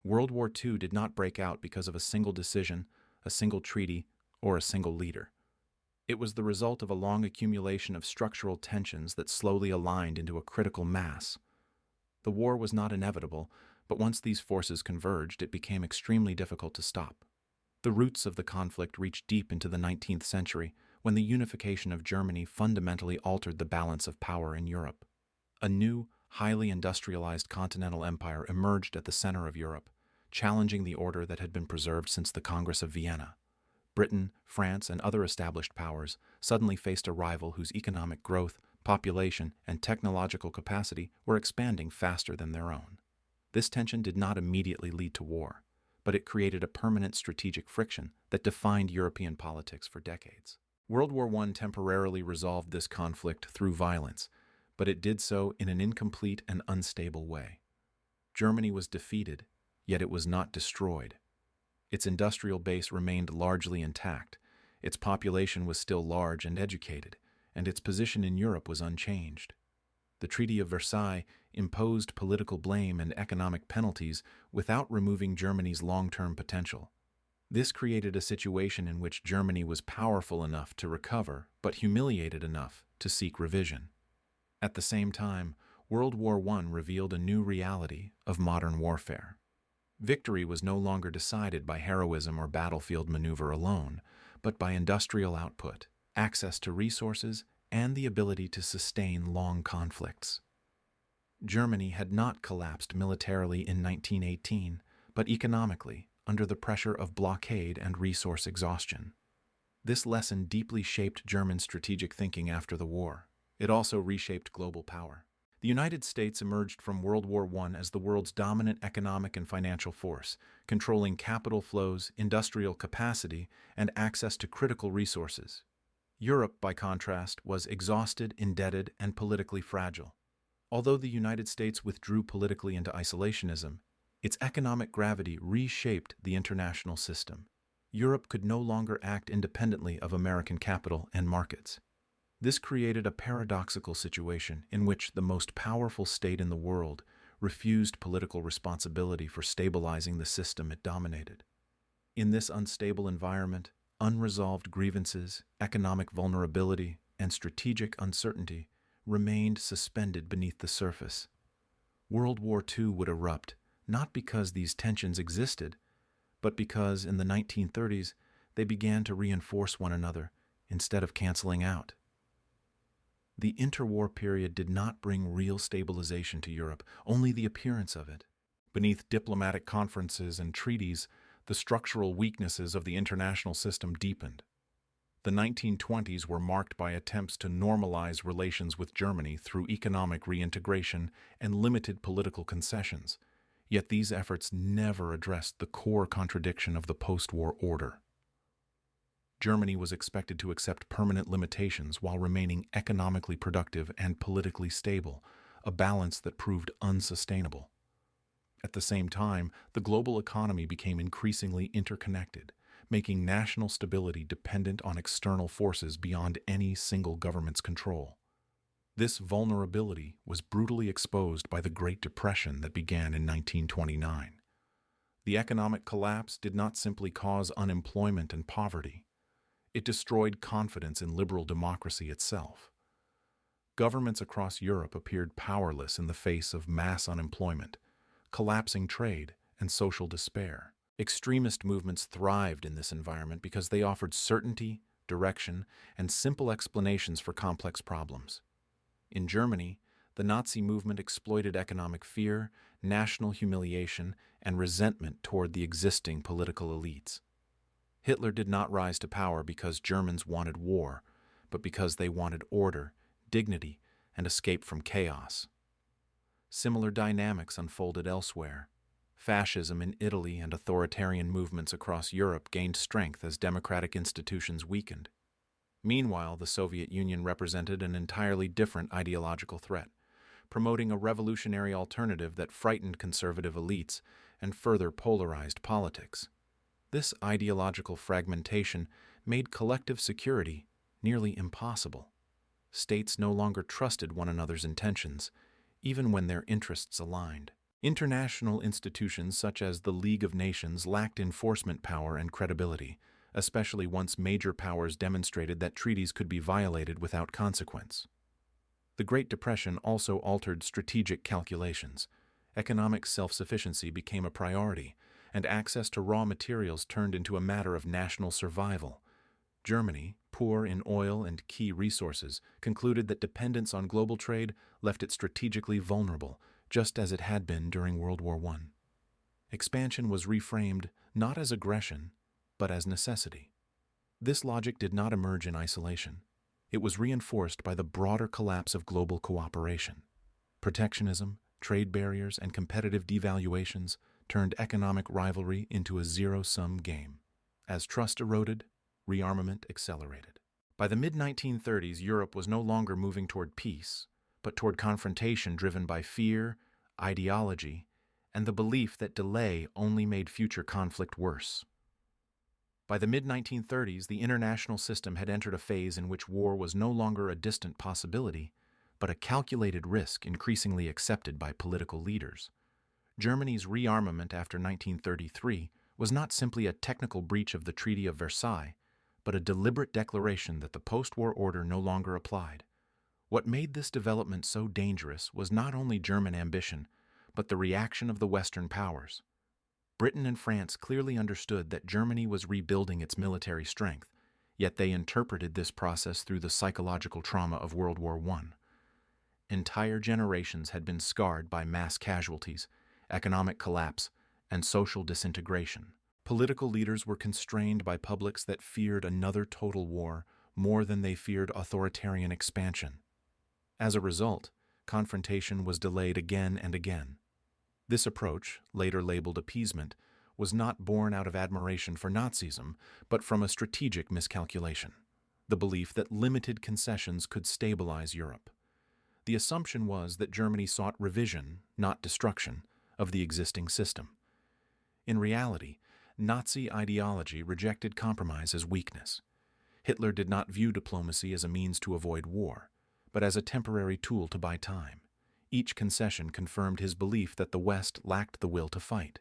World War II did not break out because of a single decision, a single treaty, or a single leader. It was the result of a long accumulation of structural tensions that slowly aligned into a critical mass. The war was not inevitable, but once these forces converged, it became extremely difficult to stop. The roots of the conflict reached deep into the 19th century, when the unification of Germany fundamentally altered the balance of power in Europe. A new, highly industrialized continental empire emerged at the center of Europe, challenging the order that had been preserved since the Congress of Vienna. Britain, France, and other established powers suddenly faced a rival whose economic growth, population, and technological capacity were expanding faster than their own. This tension did not immediately lead to war, but it created a permanent strategic friction that defined European politics for decades. World War I temporarily resolved this conflict through violence, but it did so in an incomplete and unstable way. Germany was defeated, yet it was not destroyed. Its industrial base remained largely intact, its population was still large and educated, and its position in Europe was unchanged. The Treaty of Versailles imposed political blame and economic penalties without removing Germany's long-term potential. This created a situation in which Germany was powerful enough to recover, but humiliated enough to seek revision. At the same time, World War I revealed a new reality of modern warfare. Victory was no longer decided by heroism or battlefield maneuver alone, but by industrial output, access to resources, and the ability to sustain long conflicts. Germany had not collapsed militarily in 1918, but economically, under the pressure of blockade and resource exhaustion. This lesson deeply shaped German strategic thinking after the war. It also reshaped global power. The United States emerged from World War I as the world's dominant economic and financial force, controlling capital flows, industrial capacity, and access to critical resources. Europe, by contrast, was exhausted, indebted, and politically fragile. Although the United States withdrew politically into isolationism, its economic gravity reshaped the international system. Europe could no longer act independently of American capital and markets. This created a paradoxical situation in which the most powerful state in the world refused political responsibility for stabilizing the system it dominated. In this unstable environment, unresolved grievances, economic vulnerability, and strategic uncertainty remained suspended beneath the surface. World War II would erupt, not because these tensions existed, but because in the 1930s they began to reinforce one another instead of canceling out. The interwar period did not bring real stabilization to Europe, only the appearance of it. Beneath diplomatic conferences and treaties, the structural weaknesses of the international system deepened. The 1920s were marked by attempts to normalize relations with Germany through economic reintegration and limited political concessions, yet these efforts never addressed the core contradiction of the post-war order. Germany was expected to accept permanent limitations while remaining economically productive and politically stable, a balance that proved unsustainable. At the same time, the global economy became increasingly interconnected, making national stability dependent on external forces beyond any single government's control. This vulnerability was brutally exposed by the Great Depression that began in 1929. The economic collapse did not simply cause unemployment and poverty. It destroyed confidence in liberal democracy itself. Governments across Europe appeared powerless in the face of mass unemployment, collapsing trade, and social despair. Extremist movements thrived in this environment because they offered certainty, direction, and simple explanations for complex problems. In Germany, the Nazi movement exploited economic fear, national humiliation, and resentment toward the existing political elites. Hitler did not rise to power because Germans wanted war, but because they wanted order, dignity, and escape from chaos. Similar dynamics unfolded elsewhere. Fascism in Italy and authoritarian movements across Europe gained strength as democratic institutions weakened. Meanwhile, the Soviet Union represented an entirely different ideological threat, promoting a revolutionary alternative that frightened conservative elites and further polarized politics. This ideological fragmentation made collective security nearly impossible. States no longer trusted one another's intentions, even when their interests aligned. International institutions such as the League of Nations lacked enforcement power and credibility, especially once major powers demonstrated that treaties could be violated without consequence. The Great Depression also altered strategic calculations. Economic self-sufficiency became a priority, and access to raw materials turned into a matter of national survival. Germany, poor in oil and key resources, concluded that dependence on global trade left it strategically vulnerable, just as it had been during World War I. Expansion was reframed not as aggression, but as necessity. This logic did not emerge in isolation. It was reinforced by the broader collapse of global cooperation. Protectionism, trade barriers, and competitive devaluations turned economic rivalry into a zero-sum game. As trust eroded, rearmament accelerated. By the mid-1930s, Europe was no longer moving toward peace, but toward confrontation driven by fear, ideology, and the belief that delay only made future conflict worse. By the mid-1930s, the international system had entered a phase in which war was no longer a distant possibility, but a calculated risk increasingly accepted by political leaders. Germany's rearmament after 1933 was not simply a technical breach of the Treaty of Versailles, but a deliberate declaration that the post-war order no longer applied. What made this development so dangerous was not only German ambition, but the reaction of the Western powers. Britain and France clearly understood that Germany was rebuilding its military strength, yet they interpreted this process through the psychological trauma of World War I. Entire generations had been scarred by mass casualties, economic collapse, and social disintegration. Political leaders were constrained by publics that feared another total war more than they feared authoritarian expansion. As a result, confrontation was delayed again and again. This approach, later labeled appeasement, was not born out of admiration for Nazism, but from a strategic miscalculation, the belief that limited concessions could stabilize Europe. The assumption was that Germany sought revision, not destruction, of the existing system. In reality, Nazi ideology rejected compromise as weakness. Hitler did not view diplomacy as a means to avoid war, but as a temporary tool to buy time. Each concession confirmed his belief that the West lacked the will to fight.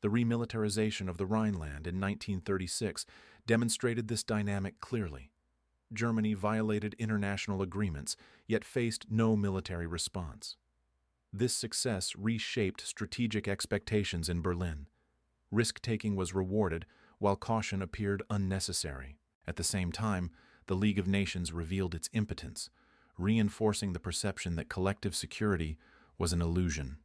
The remilitarization of the Rhineland in 1936 demonstrated this dynamic clearly. Germany violated international agreements, yet faced no military response. This success reshaped strategic expectations in Berlin. Risk-taking was rewarded, while caution appeared unnecessary. At the same time, the League of Nations revealed its impotence, reinforcing the perception that collective security was an illusion.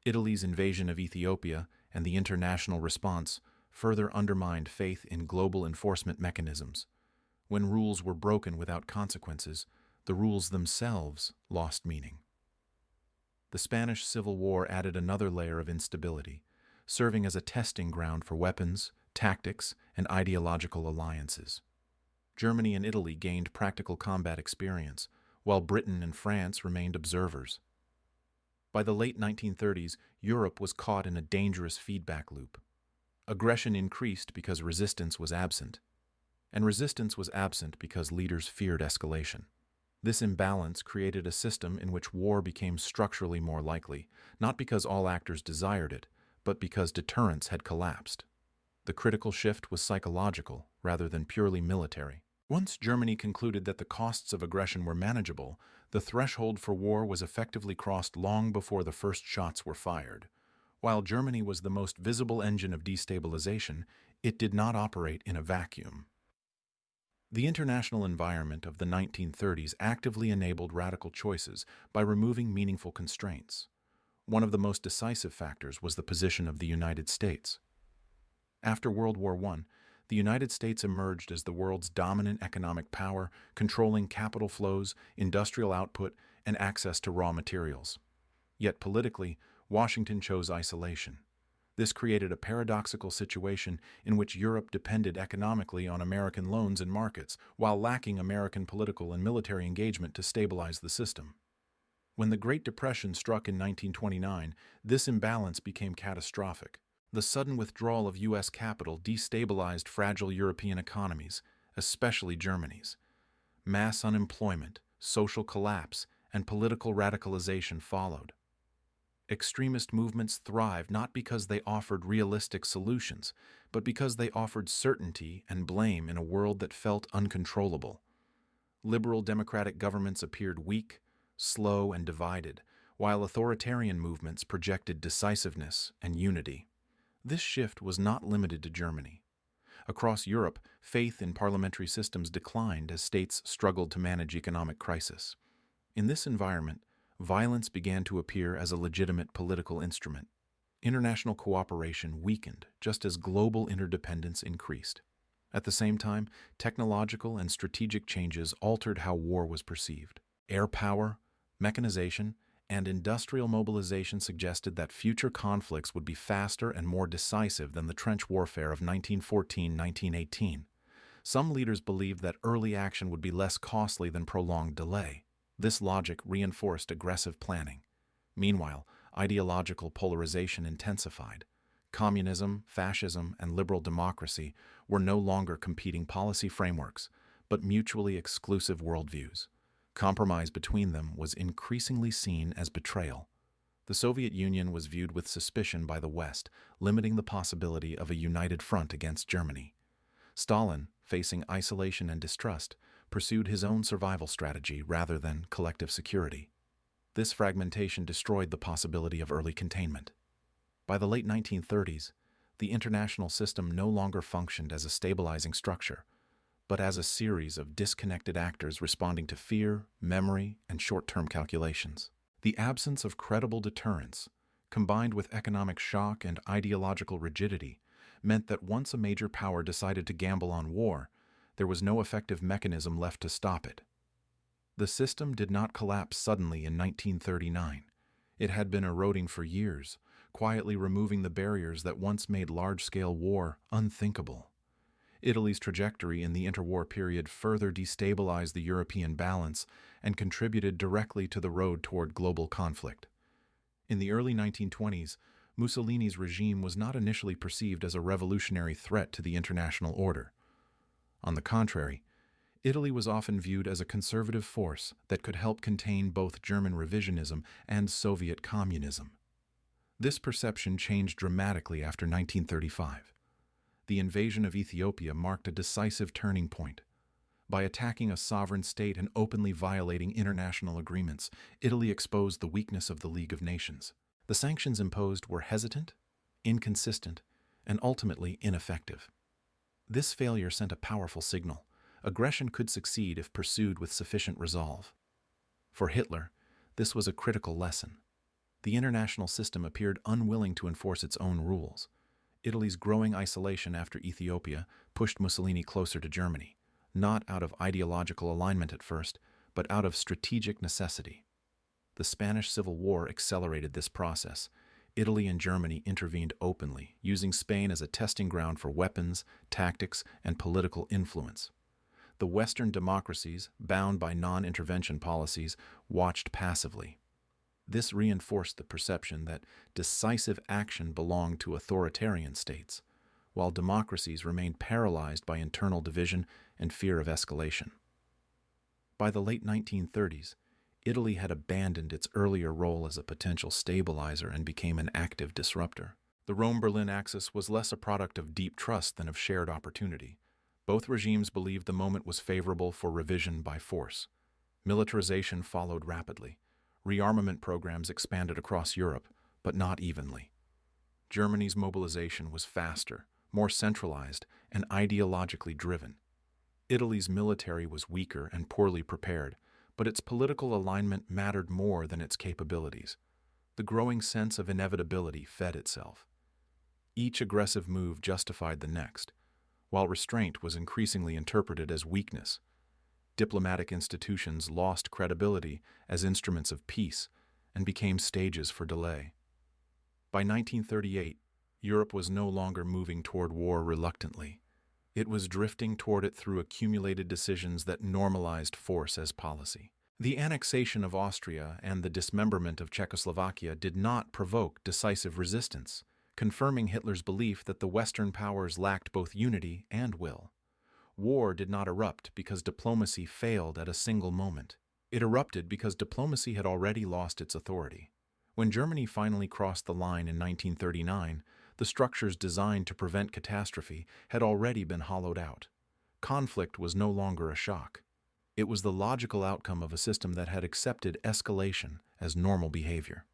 Italy's invasion of Ethiopia and the international response further undermined faith in global enforcement mechanisms. When rules were broken without consequences, the rules themselves lost meaning. The Spanish Civil War added another layer of instability, serving as a testing ground for weapons, tactics, and ideological alliances. Germany and Italy gained practical combat experience, while Britain and France remained observers. By the late 1930s, Europe was caught in a dangerous feedback loop. Aggression increased because resistance was absent, and resistance was absent because leaders feared escalation. This imbalance created a system in which war became structurally more likely, not because all actors desired it, but because deterrence had collapsed. The critical shift was psychological rather than purely military. Once Germany concluded that the costs of aggression were manageable, the threshold for war was effectively crossed long before the first shots were fired. While Germany was the most visible engine of destabilization, it did not operate in a vacuum. The international environment of the 1930s actively enabled radical choices by removing meaningful constraints. One of the most decisive factors was the position of the United States. After World War I, the United States emerged as the world's dominant economic power, controlling capital flows, industrial output, and access to raw materials. Yet politically, Washington chose isolation. This created a paradoxical situation in which Europe depended economically on American loans and markets, while lacking American political and military engagement to stabilize the system. When the Great Depression struck in 1929, this imbalance became catastrophic. The sudden withdrawal of U.S. capital destabilized fragile European economies, especially Germany's. Mass unemployment, social collapse, and political radicalization followed. Extremist movements thrived not because they offered realistic solutions, but because they offered certainty and blame in a world that felt uncontrollable. Liberal democratic governments appeared weak, slow, and divided, while authoritarian movements projected decisiveness and unity. This shift was not limited to Germany. Across Europe, faith in parliamentary systems declined as states struggled to manage economic crisis. In this environment, violence began to appear as a legitimate political instrument. International cooperation weakened just as global interdependence increased. At the same time, technological and strategic changes altered how war was perceived. Air power, mechanization, and industrial mobilization suggested that future conflicts would be faster and more decisive than the trench warfare of 1914-1918. Some leaders believed that early action would be less costly than prolonged delay. This logic reinforced aggressive planning. Meanwhile, ideological polarization intensified. Communism, fascism, and liberal democracy were no longer competing policy frameworks, but mutually exclusive worldviews. Compromise between them was increasingly seen as betrayal. The Soviet Union was viewed with suspicion by the West, limiting the possibility of a united front against Germany. Stalin, facing isolation and distrust, pursued his own survival strategy rather than collective security. This fragmentation destroyed the possibility of early containment. By the late 1930s, the international system no longer functioned as a stabilizing structure, but as a series of disconnected actors responding to fear, memory, and short-term calculations. The absence of credible deterrence, combined with economic shock and ideological rigidity, meant that once a major power decided to gamble on war, there was no effective mechanism left to stop it. The system did not collapse suddenly in 1939. It had been eroding for years, quietly removing the barriers that once made large-scale war unthinkable. Italy's trajectory in the interwar period further destabilized the European balance and contributed directly to the road toward global conflict. In the early 1920s, Mussolini's regime was not initially perceived as a revolutionary threat to the international order. On the contrary, Italy was often viewed as a conservative force that could help contain both German revisionism and Soviet communism. This perception changed dramatically after 1935. The invasion of Ethiopia marked a decisive turning point. By attacking a sovereign state and openly violating international agreements, Italy exposed the weakness of the League of Nations. The sanctions imposed were hesitant, inconsistent, and ultimately ineffective. This failure sent a powerful signal. Aggression could succeed if pursued with sufficient resolve. For Hitler, this was a critical lesson. The international system appeared unwilling to enforce its own rules. Italy's growing isolation after Ethiopia pushed Mussolini closer to Germany, not out of ideological alignment at first, but out of strategic necessity. The Spanish Civil War accelerated this process. Italy and Germany intervened openly, using Spain as a testing ground for weapons, tactics, and political influence. The Western democracies, bound by non-intervention policies, watched passively. This reinforced the perception that decisive action belonged to authoritarian states, while democracies remained paralyzed by internal division and fear of escalation. By the late 1930s, Italy had abandoned its earlier role as a potential stabilizer and became an active disruptor. The Rome-Berlin axis was less a product of deep trust than of shared opportunity. Both regimes believed the moment was favorable for revision by force. Militarization followed rapidly. Rearmament programs expanded across Europe, but not evenly. Germany's mobilization was faster, more centralized, and ideologically driven. Italy's military was weaker and poorly prepared, but its political alignment mattered more than its capabilities. The growing sense of inevitability fed itself. Each aggressive move justified the next, while restraint was increasingly interpreted as weakness. Diplomatic institutions lost credibility as instruments of peace and became stages for delay. By 1938, Europe was no longer moving toward war reluctantly. It was drifting toward it through accumulated decisions that normalized force as policy. The annexation of Austria and the dismemberment of Czechoslovakia did not provoke decisive resistance, confirming Hitler's belief that the Western powers lacked both unity and will. War did not erupt because diplomacy failed at a single moment. It erupted because diplomacy had already lost its authority. When Germany finally crossed the line in 1939, the structures designed to prevent catastrophe had already been hollowed out. Conflict was no longer a shock. It was the logical outcome of a system that had accepted escalation as normal behavior.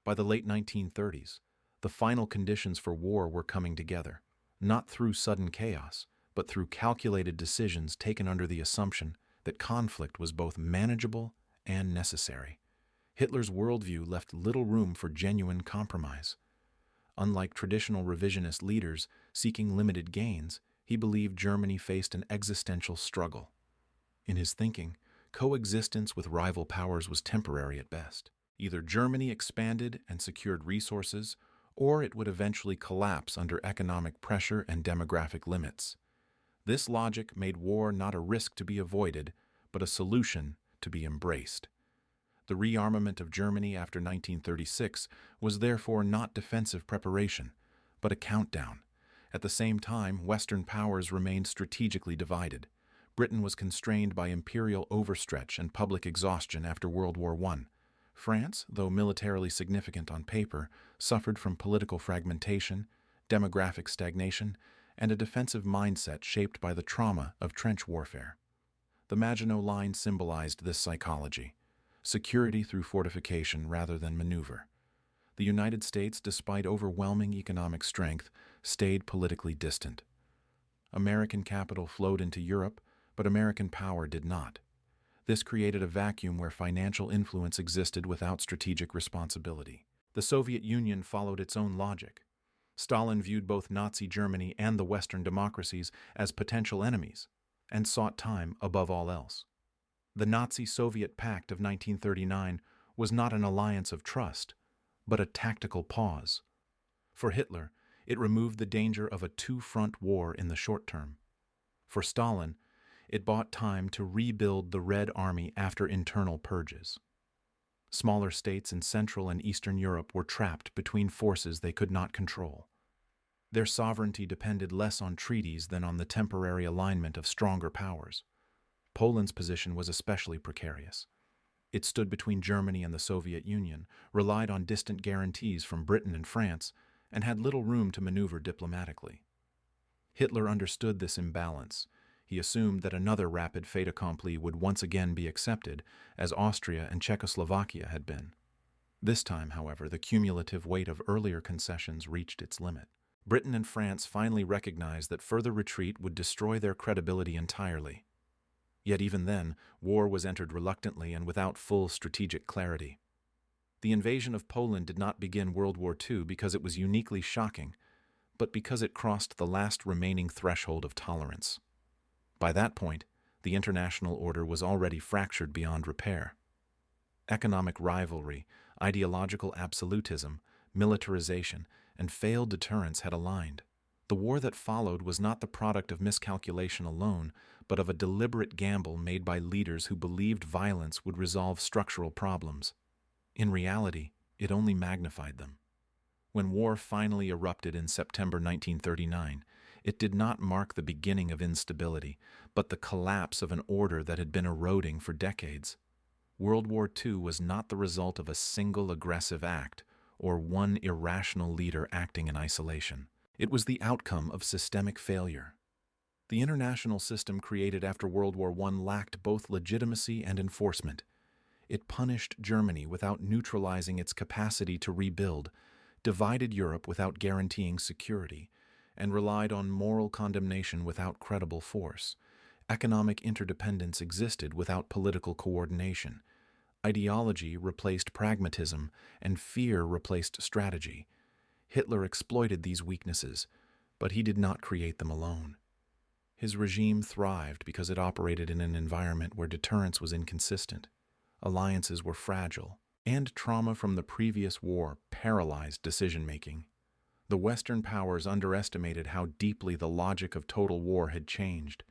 By the late 1930s, the final conditions for war were coming together, not through sudden chaos, but through calculated decisions taken under the assumption that conflict was both manageable and necessary. Hitler's worldview left little room for genuine compromise. Unlike traditional revisionist leaders seeking limited gains, he believed Germany faced an existential struggle. In his thinking, coexistence with rival powers was temporary at best. Either Germany expanded and secured resources, or it would eventually collapse under economic pressure and demographic limits. This logic made war not a risk to be avoided, but a solution to be embraced. The rearmament of Germany after 1936 was therefore not defensive preparation, but a countdown. At the same time, Western powers remained strategically divided. Britain was constrained by imperial overstretch and public exhaustion after World War I. France, though militarily significant on paper, suffered from political fragmentation, demographic stagnation, and a defensive mindset shaped by the trauma of trench warfare. The Maginot Line symbolized this psychology: security through fortification rather than maneuver. The United States, despite overwhelming economic strength, stayed politically distant. American capital flowed into Europe, but American power did not. This created a vacuum where financial influence existed without strategic responsibility. The Soviet Union followed its own logic. Stalin viewed both Nazi Germany and the Western democracies as potential enemies, and sought time above all else. The Nazi-Soviet Pact of 1939 was not an alliance of trust, but a tactical pause. For Hitler, it removed the danger of a two-front war in the short term. For Stalin, it bought time to rebuild the Red Army after internal purges. Smaller states in Central and Eastern Europe were trapped between forces they could not control. Their sovereignty depended less on treaties than on the temporary alignment of stronger powers. Poland's position was especially precarious. It stood between Germany and the Soviet Union, relied on distant guarantees from Britain and France, and had little room to maneuver diplomatically. Hitler understood this imbalance. He assumed that another rapid fait accompli would once again be accepted, as Austria and Czechoslovakia had been. This time, however, the cumulative weight of earlier concessions reached its limit. Britain and France finally recognized that further retreat would destroy their credibility entirely. Yet even then, war was entered reluctantly and without full strategic clarity. The invasion of Poland did not begin World War II because it was uniquely shocking, but because it crossed the last remaining threshold of tolerance. By that point, the international order was already fractured beyond repair. Economic rivalry, ideological absolutism, militarization, and failed deterrence had aligned. The war that followed was not the product of miscalculation alone, but of a deliberate gamble made by leaders who believed violence would resolve structural problems. In reality, it only magnified them. When war finally erupted in September 1939, it did not mark the beginning of instability, but the collapse of an order that had been eroding for decades. World War II was not the result of a single aggressive act or one irrational leader acting in isolation. It was the outcome of systemic failure. The international system created after World War I lacked both legitimacy and enforcement. It punished Germany without neutralizing its capacity to rebuild, divided Europe without guaranteeing security, and relied on moral condemnation without credible force. Economic interdependence existed without political coordination. Ideology replaced pragmatism, and fear replaced strategy. Hitler exploited these weaknesses, but he did not create them alone. His regime thrived because it operated in an environment where deterrence was inconsistent, alliances were fragile, and trauma from the previous war paralyzed decision-making. The Western powers underestimated how deeply the logic of total war had changed.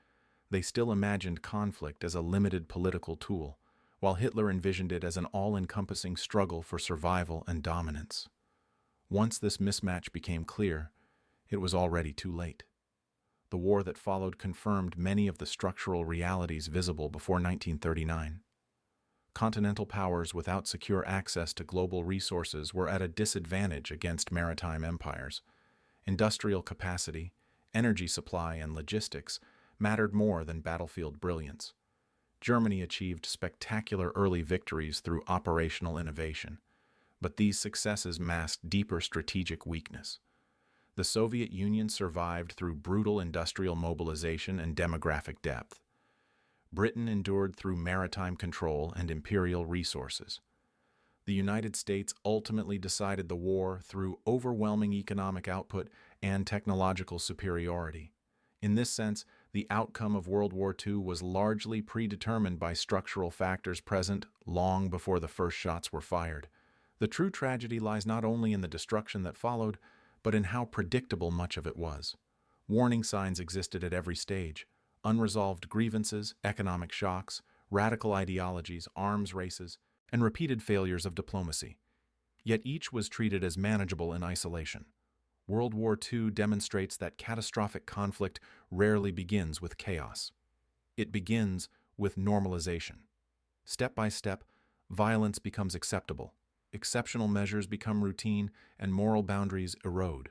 They still imagined conflict as a limited political tool, while Hitler envisioned it as an all-encompassing struggle for survival and dominance. Once this mismatch became clear, it was already too late. The war that followed confirmed many of the structural realities visible before 1939. Continental powers without secure access to global resources were at a disadvantage against maritime empires. Industrial capacity, energy supply, and logistics mattered more than battlefield brilliance. Germany achieved spectacular early victories through operational innovation, but these successes masked deeper strategic weakness. The Soviet Union survived through brutal industrial mobilization and demographic depth. Britain endured through maritime control and imperial resources. The United States ultimately decided the war through overwhelming economic output and technological superiority. In this sense, the outcome of World War II was largely predetermined by structural factors present long before the first shots were fired. The true tragedy lies not only in the destruction that followed, but in how predictable much of it was. Warning signs existed at every stage: unresolved grievances, economic shocks, radical ideologies, arms races, and repeated failures of diplomacy. Yet each was treated as manageable in isolation. World War II demonstrates that catastrophic conflict rarely begins with chaos. It begins with normalization. Step by step, violence becomes acceptable. Exceptional measures become routine, and moral boundaries erode.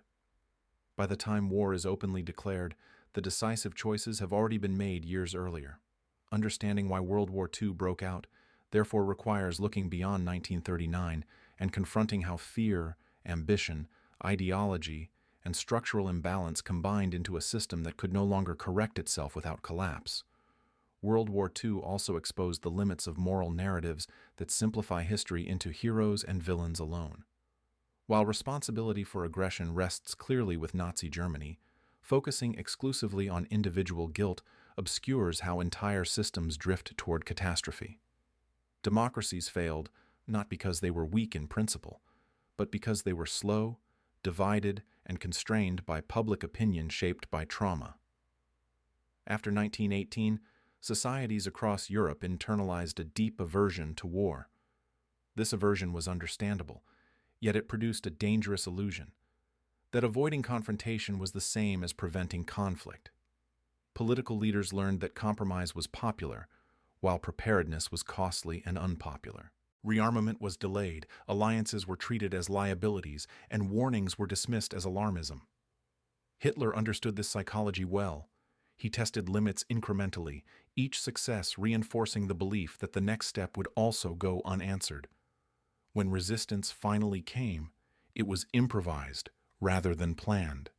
By the time war is openly declared, the decisive choices have already been made years earlier. Understanding why World War II broke out, therefore, requires looking beyond 1939 and confronting how fear, ambition, ideology, and structural imbalance combined into a system that could no longer correct itself without collapse. World War II also exposed the limits of moral narratives that simplify history into heroes and villains alone. While responsibility for aggression rests clearly with Nazi Germany, focusing exclusively on individual guilt obscures how entire systems drift toward catastrophe. Democracies failed not because they were weak in principle, but because they were slow, divided, and constrained by public opinion shaped by trauma. After 1918, societies across Europe internalized a deep aversion to war. This aversion was understandable, yet it produced a dangerous illusion: that avoiding confrontation was the same as preventing conflict. Political leaders learned that compromise was popular, while preparedness was costly and unpopular. Rearmament was delayed, alliances were treated as liabilities, and warnings were dismissed as alarmism. Hitler understood this psychology well. He tested limits incrementally, each success reinforcing the belief that the next step would also go unanswered. When resistance finally came, it was improvised rather than planned.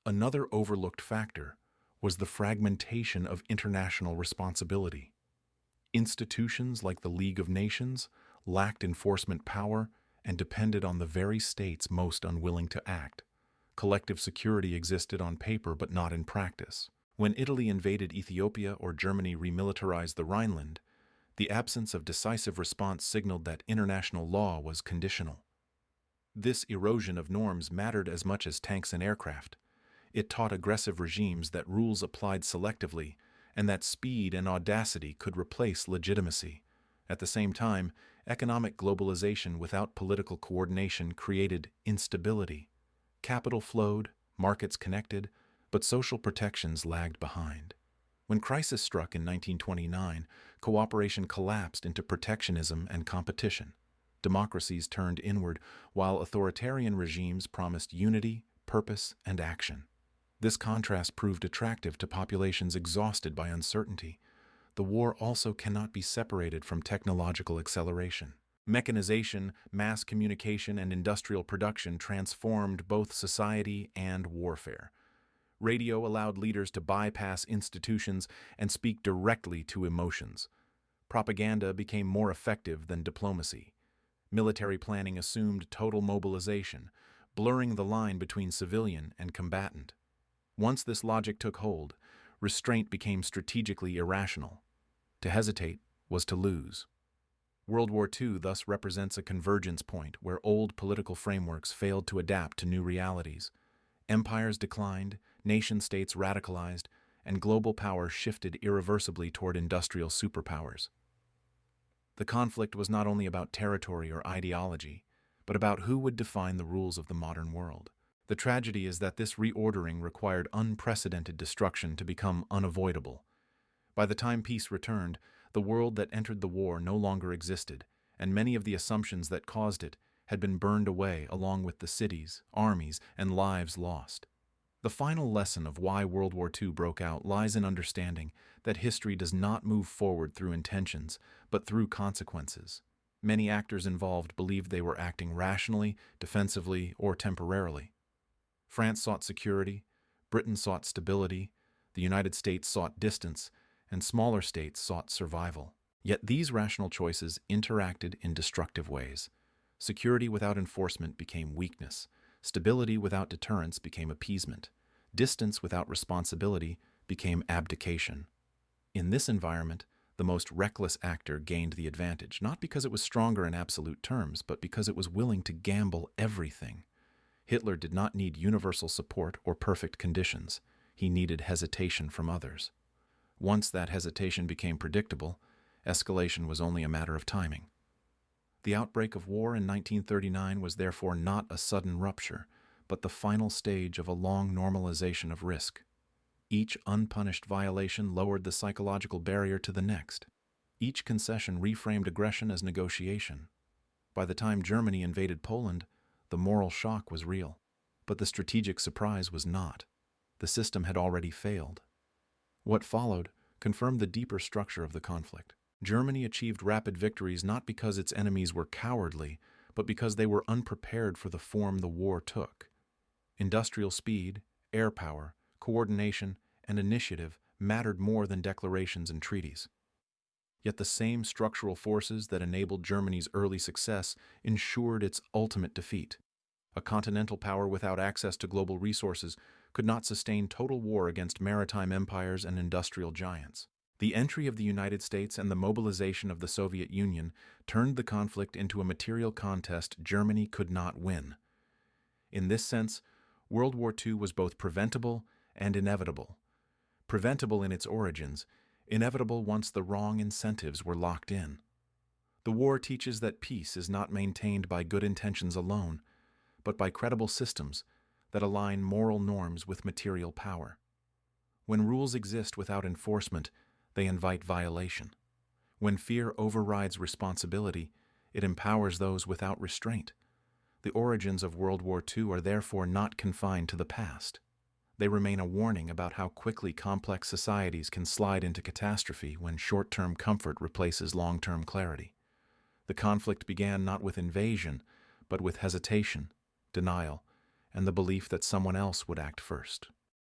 Another overlooked factor was the fragmentation of international responsibility. Institutions like the League of Nations lacked enforcement power and depended on the very states most unwilling to act. Collective security existed on paper but not in practice. When Italy invaded Ethiopia or Germany remilitarized the Rhineland, the absence of decisive response signaled that international law was conditional. This erosion of norms mattered as much as tanks and aircraft. It taught aggressive regimes that rules applied selectively and that speed and audacity could replace legitimacy. At the same time, economic globalization without political coordination created instability. Capital flowed, markets connected, but social protections lagged behind. When crisis struck in 1929, cooperation collapsed into protectionism and competition. Democracies turned inward, while authoritarian regimes promised unity, purpose, and action. This contrast proved attractive to populations exhausted by uncertainty. The war also cannot be separated from technological acceleration. Mechanization, mass communication, and industrial production transformed both society and warfare. Radio allowed leaders to bypass institutions and speak directly to emotions. Propaganda became more effective than diplomacy. Military planning assumed total mobilization, blurring the line between civilian and combatant. Once this logic took hold, restraint became strategically irrational. To hesitate was to lose. World War II thus represents a convergence point where old political frameworks failed to adapt to new realities. Empires declined, nation-states radicalized, and global power shifted irreversibly toward industrial superpowers. The conflict was not only about territory or ideology, but about who would define the rules of the modern world. The tragedy is that this reordering required unprecedented destruction to become unavoidable. By the time peace returned, The world that entered the war no longer existed, and many of the assumptions that caused it had been burned away along with the cities, armies, and lives lost. The final lesson of why World War II broke out lies in understanding that history does not move forward through intentions, but through consequences. Many actors involved believed they were acting rationally, defensively, or temporarily. France sought security, Britain sought stability, the United States sought distance, and smaller states sought survival. Yet these rational choices interacted in destructive ways. Security without enforcement became weakness. Stability without deterrence became appeasement. Distance without responsibility became abdication. In this environment, the most reckless actor gained the advantage, not because it was stronger in absolute terms, but because it was willing to gamble everything. Hitler did not need universal support or perfect conditions. He needed hesitation from others. Once that hesitation became predictable, escalation was only a matter of timing. The outbreak of war in 1939 was therefore not a sudden rupture, but the final stage of a long normalization of risk. Each unpunished violation lowered the psychological barrier to the next. Each concession reframed aggression as negotiation. By the time Germany invaded Poland, the moral shock was real, but the strategic surprise was not. The system had already failed. What followed confirmed the deeper structure of the conflict. Germany achieved rapid victories not because its enemies were cowardly, but because they were unprepared for the form the war took. Industrial speed, air power, coordination, and initiative mattered more than declarations and treaties. Yet the same structural forces that enabled Germany's early success ensured its ultimate defeat. A continental power without access to global resources could not sustain total war against maritime empires and industrial giants. The entry of the United States and the mobilization of the Soviet Union turned the conflict into a material contest Germany could not win. In this sense, World War II was both preventable and inevitable. Preventable in its origins, inevitable once the wrong incentives were locked in. The war teaches that peace is not maintained by good intentions alone, but by credible systems that align moral norms with material power. When rules exist without enforcement, they invite violation. When fear overrides responsibility, it empowers those without restraint. The origins of World War II are therefore not confined to the past. They remain a warning about how quickly complex societies can slide into catastrophe when short-term comfort replaces long-term clarity. The conflict began not with invasion, but with hesitation, denial, and the belief that someone else would act first.